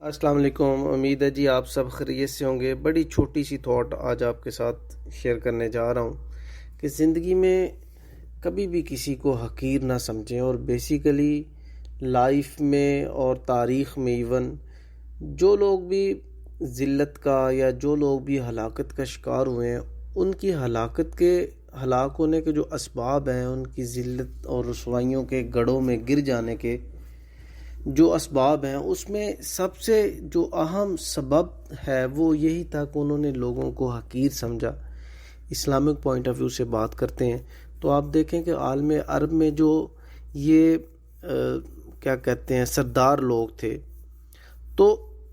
अस्सलाम वालेकुम। उम्मीद है जी आप सब खैरियत से होंगे। बड़ी छोटी सी थॉट आज आपके साथ शेयर करने जा रहा हूँ कि ज़िंदगी में कभी भी किसी को हकीर ना समझें, और बेसिकली लाइफ में और तारीख़ में इवन जो लोग भी ज़िल्लत का या जो लोग भी हलाकत का शिकार हुए हैं, उनकी हलाकत के हलाक होने के जो असबाब हैं, उनकी ज़िल्लत और रुसवाइयों के गढ़ों में गिर जाने के जो असबाब हैं, उसमें सबसे जो अहम सबब है वो यही था कि उन्होंने लोगों को हकीर समझा। इस्लामिक पॉइंट ऑफ व्यू से बात करते हैं तो आप देखें कि आलम अरब में जो ये क्या कहते हैं सरदार लोग थे, तो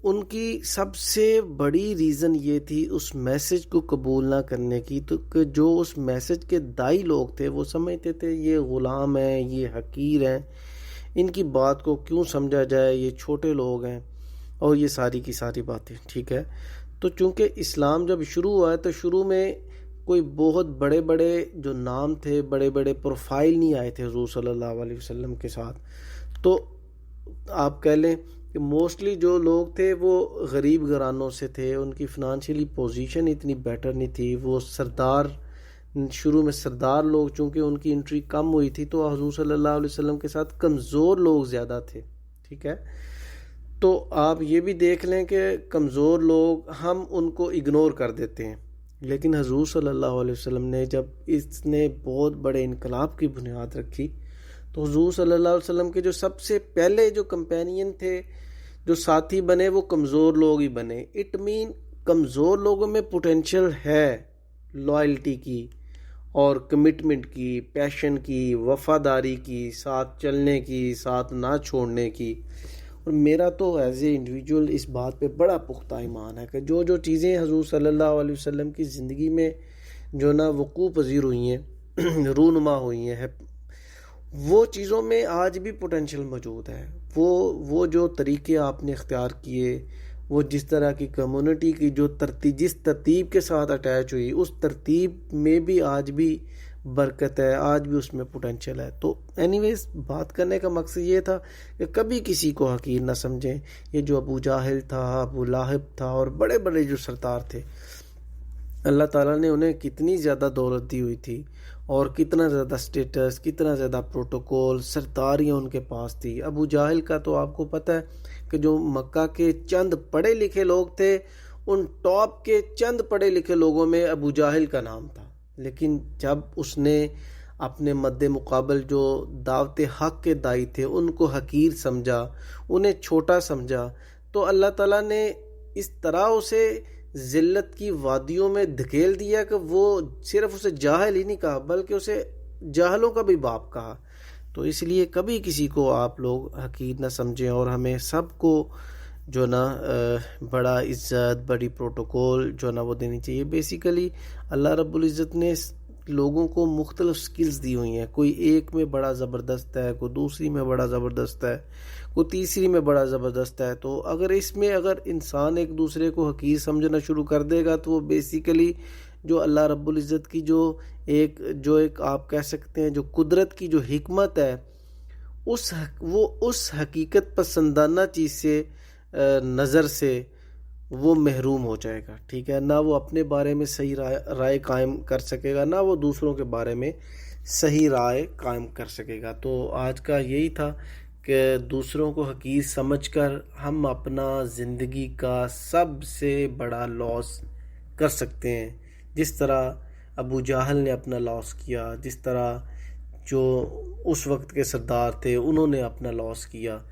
उनकी सबसे बड़ी रीज़न ये थी उस मैसेज को कबूल ना करने की। तो कि जो उस मैसेज के दाई लोग थे वो समझते थे ये ग़ुलाम हैं, ये हकीर हैं, इनकी बात को क्यों समझा जाए, ये छोटे लोग हैं, और ये सारी की सारी बातें। ठीक है, तो चूँकि इस्लाम जब शुरू हुआ है तो शुरू में कोई बहुत बड़े बड़े जो नाम थे, बड़े बड़े प्रोफाइल नहीं आए थे हुज़ूर सल्लल्लाहु अलैहि वसल्लम के साथ। तो आप कह लें कि मोस्टली जो लोग थे वो गरीब घरानों से थे, उनकी फ़िनांशियली पोजीशन इतनी बेटर नहीं थी। वो सरदार, शुरू में सरदार लोग चूँकि उनकी एंट्री कम हुई थी तो हुज़ूर सल्लल्लाहु अलैहि वसल्लम के साथ कमज़ोर लोग ज़्यादा थे। ठीक है, तो आप ये भी देख लें कि कमज़ोर लोग हम उनको इग्नोर कर देते हैं, लेकिन हुज़ूर सल्लल्लाहु अलैहि वसल्लम ने जब इसने बहुत बड़े इनकलाब की बुनियाद रखी तो हुज़ूर सल्लल्लाहु अलैहि वसल्लम के जो सबसे पहले जो कंपेनियन थे, जो साथी बने, वो कमज़ोर लोग ही बने। इट मीन कमज़ोर लोगों में पोटेंशियल है लॉयल्टी की और कमिटमेंट की, पैशन की, वफ़ादारी की, साथ चलने की, साथ ना छोड़ने की। और मेरा तो एज ए इंडिविजुअल इस बात पे बड़ा पुख्ता ईमान है कि जो जो चीज़ें हुज़ूर सल्लल्लाहु अलैहि वसल्लम की ज़िंदगी में जो ना वक़ूअ पज़ीर हुई हैं रूनुमा हुई हैं, वो चीज़ों में आज भी पोटेंशियल मौजूद है। वो जो तरीके आपने इख्तियार किए, वो जिस तरह की कम्युनिटी की जो तरतीब, जिस तरतीब के साथ अटैच हुई, उस तरतीब में भी आज भी बरकत है, आज भी उसमें पोटेंशियल है। तो एनीवेज बात करने का मकसद ये था कि कभी किसी को हकीर ना समझें। ये जो अबू जाहिल था, अबू लाहब था, और बड़े बड़े जो सरदार थे, अल्लाह ताला ने उन्हें कितनी ज़्यादा दौलत दी हुई थी और कितना ज़्यादा स्टेटस, कितना ज़्यादा प्रोटोकॉल, सरदारियाँ उनके पास थी। अबू जाहिल का तो आपको पता है कि जो मक्का के चंद पढ़े लिखे लोग थे, उन टॉप के चंद पढ़े लिखे लोगों में अबू जाहिल का नाम था। लेकिन जब उसने अपने मद्दे मुकाबल जो दावत हक़ के दाई थे उनको हकीर समझा, उन्हें छोटा समझा, तो अल्लाह ताला ने इस तरह उसे ज़िल्लत की वादियों में धकेल दिया कि वो सिर्फ उसे जाहिल ही नहीं कहा बल्कि उसे जाहलों का भी बाप कहा। तो इसलिए कभी किसी को आप लोग हकीर ना समझें, और हमें सबको जो ना बड़ा इज़्ज़त, बड़ी प्रोटोकॉल जो ना वो देनी चाहिए। बेसिकली अल्लाह रब्बुल इज़्ज़त ने लोगों को मुख्तलिफ स्किल्स दी हुई हैं। कोई एक में बड़ा ज़बरदस्त है, कोई दूसरी में बड़ा ज़बरदस्त है, कोई तीसरी में बड़ा ज़बरदस्त है। तो अगर इंसान एक दूसरे को हकीर समझना शुरू कर देगा तो वो बेसिकली जो अल्लाह रब्बुल इज़्ज़त की जो एक आप कह सकते हैं जो कुदरत की जो हिकमत है, उस हकीकत पसंदाना चीज़ से नज़र से वो महरूम हो जाएगा। ठीक है, ना वो अपने बारे में सही राय कायम कर सकेगा, ना वो दूसरों के बारे में सही राय कायम कर सकेगा। तो आज का यही था कि दूसरों को हकीर समझकर हम अपना ज़िंदगी का सबसे बड़ा लॉस कर सकते हैं। जिस तरह अबू जाहल ने अपना लॉस किया, जिस तरह जो उस वक्त के सरदार थे उन्होंने अपना लॉस किया।